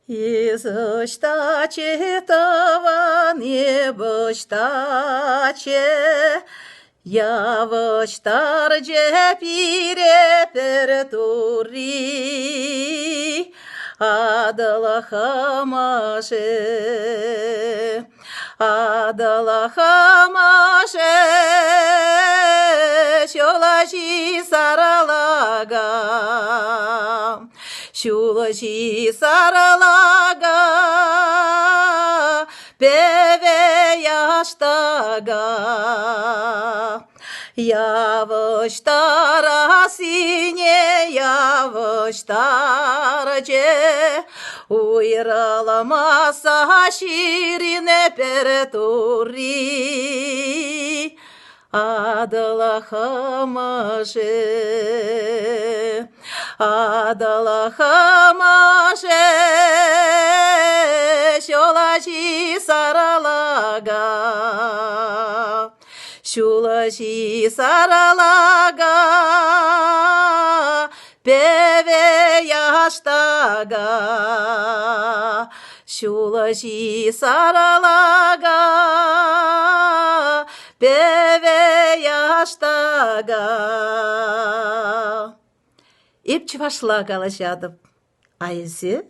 Из штаче това небо штаче, я в штарже перепертури, адалахамаше, адалахамаше, шолаши саралага. Şulaşı saralaga, bebe yaştaga. Yavuştara sine yavuştarce, uyralamasa şirine perturi. Адалахамаше, адалахамаше, шолаши саралага, шолаши саралага, беве яштага, шолаши саралага, beve yaştaga. Ep çıvaşlığa kalışadım. Ayısı